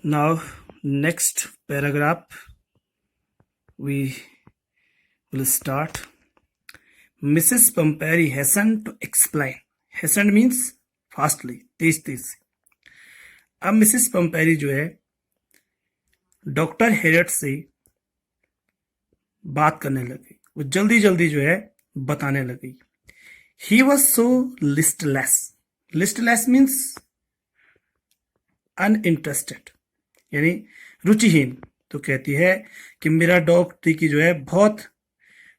Now, next paragraph we will start. Mrs. Pomperi hastened to explain. Hastened means fastly, तेज तेज से. अब Mrs पंपेरी जो है doctor Harriet से बात करने लगी. वो जल्दी जल्दी जो है बताने लगी. He was so listless. Listless means uninterested, यानी रुचिहीन. तो कहती है कि मेरा डॉग ट्रिकी जो है बहुत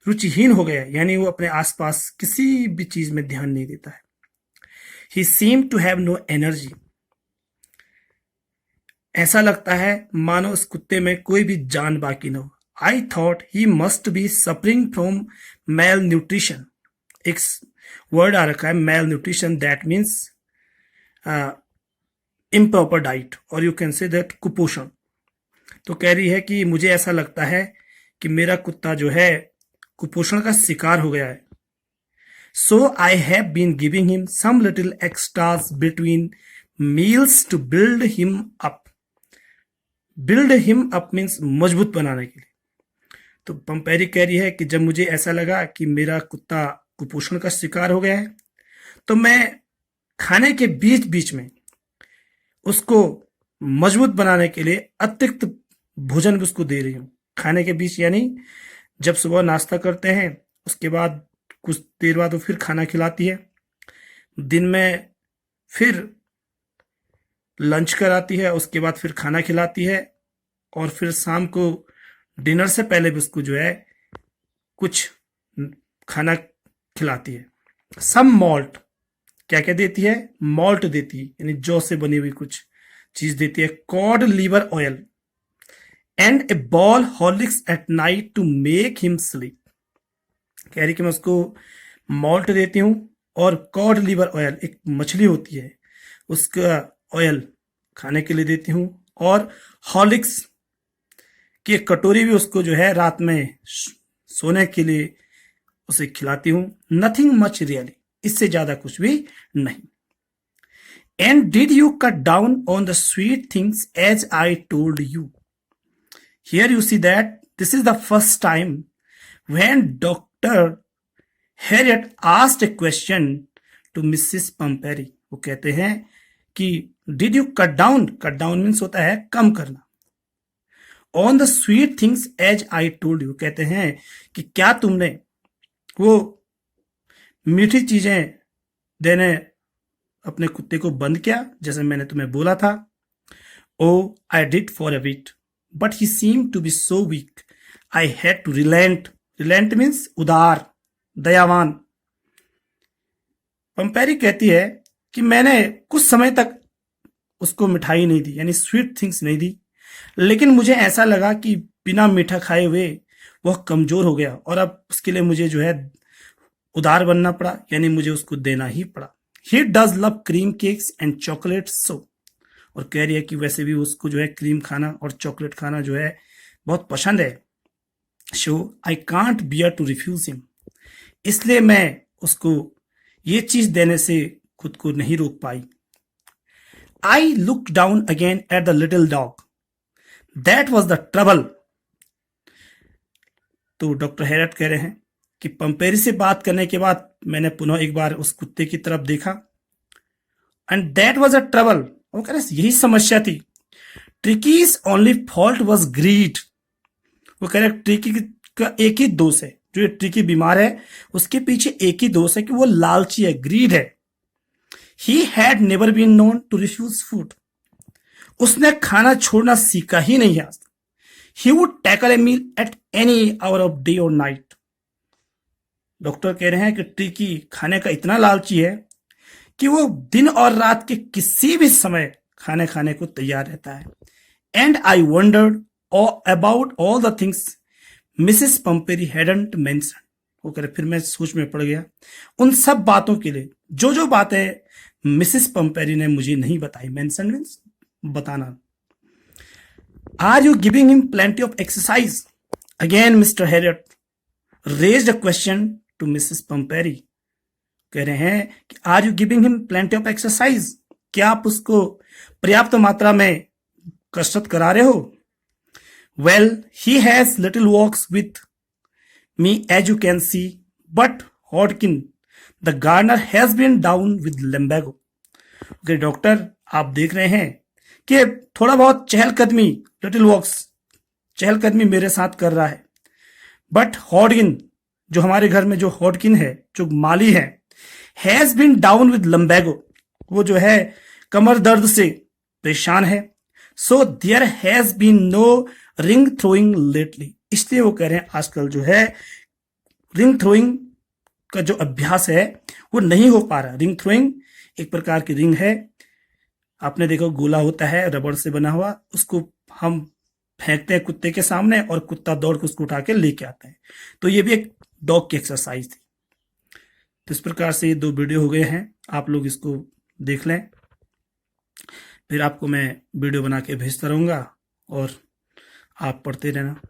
रुचिहीन हो गया, यानी वो अपने आसपास किसी भी चीज में ध्यान नहीं देता है. He seems to have no energy. ऐसा लगता है मानो उस कुत्ते में कोई भी जान बाकी न हो. I thought he must be suffering from mail nutrition. एक वर्ड आ रखा है mail nutrition, that means improper diet, और यू कैन से दैट कुपोषण. तो कह रही है कि मुझे ऐसा लगता है कि मेरा कुत्ता जो है कुपोषण का शिकार हो गया है. So I have been giving him some little extras between meals to build him up. Build him up means मजबूत बनाने के लिए. तो पंपेरी कह रही है कि जब मुझे ऐसा लगा कि मेरा कुत्ता कुपोषण का शिकार हो गया है, तो मैं खाने के बीच बीच में उसको मजबूत बनाने के लिए अतिरिक्त भोजन भी उसको दे रही हूँ. खाने के बीच यानी जब सुबह नाश्ता करते हैं उसके बाद कुछ देर बाद वो फिर खाना खिलाती है, दिन में फिर लंच कराती है, उसके बाद फिर खाना खिलाती है, और फिर शाम को डिनर से पहले भी उसको जो है कुछ खाना खिलाती है. सम मॉल्ट, क्या क्या देती है? मॉल्ट देती है, यानी जौ से बनी हुई कुछ चीज देती है. Cod liver oil and a bowl Horlicks at night to make him sleep. कह रही कि मैं उसको मॉल्ट देती हूँ और कॉड लीवर ऑयल, एक मछली होती है, उसका ऑयल खाने के लिए देती हूँ, और हॉर्लिक्स की एक कटोरी भी उसको जो है रात में सोने के लिए उसे खिलाती हूँ. नथिंग मच रियली, इससे ज्यादा कुछ भी नहीं. And did you cut down on the sweet things as I told you. Here you see that this is the first time when doctor Herriot asked a question to Mrs Pumphrey. वो कहते हैं कि did you cut down. Cut down means होता है कम करना. On the sweet things as I told you, कहते हैं कि क्या तुमने वो मीठी चीजें देने अपने कुत्ते को बंद किया जैसे मैंने तुम्हें बोला था. Oh I did for a bit but he seems to be so weak I had to relent. Relent means उदार, दयावान. पंपेरी कहती है कि मैंने कुछ समय तक उसको मिठाई नहीं दी, यानी स्वीट थिंग्स नहीं दी, लेकिन मुझे ऐसा लगा कि बिना मीठा खाए हुए वह कमजोर हो गया, और अब उसके लिए मुझे जो है उदार बनना पड़ा, यानी मुझे उसको देना ही पड़ा. He does love cream cakes and chocolate सो. और कह रही है कि वैसे भी उसको जो है क्रीम खाना और चॉकलेट खाना जो है बहुत पसंद है. So I can't bear to refuse him. इसलिए मैं उसको ये चीज देने से खुद को नहीं रोक पाई. I look down again at the little dog. That was the trouble. तो डॉक्टर हेरट कह रहे हैं कि पंपेरी से बात करने के बाद मैंने पुनः एक बार उस कुत्ते की तरफ देखा. And that was a trouble. वो कह रहे यही समस्या थी. Tricki's only fault was greed. वो कह रहे ट्रिकी का एक ही दोष है, जो ट्रिकी बीमार है उसके पीछे एक ही दोष है कि वो लालची है, ग्रीड है. He had never been known to refuse food. उसने खाना छोड़ना सीखा ही नहीं है. He would tackle a meal at any hour of day और नाइट. डॉक्टर कह रहे हैं कि ट्रिकी खाने का इतना लालची है कि वो दिन और रात के किसी भी समय खाने खाने को तैयार रहता है. And I wondered about all the things Mrs Pumphrey hadn't mention. वो कह रहे फिर मैं सोच में पड़ गया उन सब बातों के लिए जो जो बातें मिसेस पंपेरी ने मुझे नहीं बताई. मेंशन मीन्स बताना. Are you giving him plenty of exercise. Again mister Herriot raised a question to Mrs Pumphrey. कह रहे हैं कि are you giving him plenty of exercise. क्या आप उसको पर्याप्त मात्रा में कसरत करा रहे हो? Well, he has little walks with me as you can see, but Hodgkin the gardener has been down with lumbago. Okay doctor, आप देख रहे हैं कि थोड़ा बहुत चहलकदमी, लिटिल वॉक्स, चहलकदमी मेरे साथ कर रहा है, बट हॉडकिन, जो हमारे घर में जो हॉडकिन है, जो माली है, has been down with lumbago, वो जो है कमर दर्द से परेशान है। So there has been no ring throwing lately, इसलिए वो कह रहे हैं आजकल जो है रिंग थ्रोइंग का जो अभ्यास है वो नहीं हो पा रहा। रिंग थ्रोइंग एक प्रकार की रिंग है, आपने देखो गोला होता है रबड़ से बना हुआ, उसको हम फेंकते हैं कुत्ते के सामने और कुत्ता दौड़ के उसको उठा के लेके आता है। तो ये भी एक डॉग की एक्सरसाइज थी। तो इस प्रकार से ये 2 वीडियो हो गए हैं, आप लोग इसको देख लें, फिर आपको मैं वीडियो बना के भेजता रहूँगा और आप पढ़ते रहना।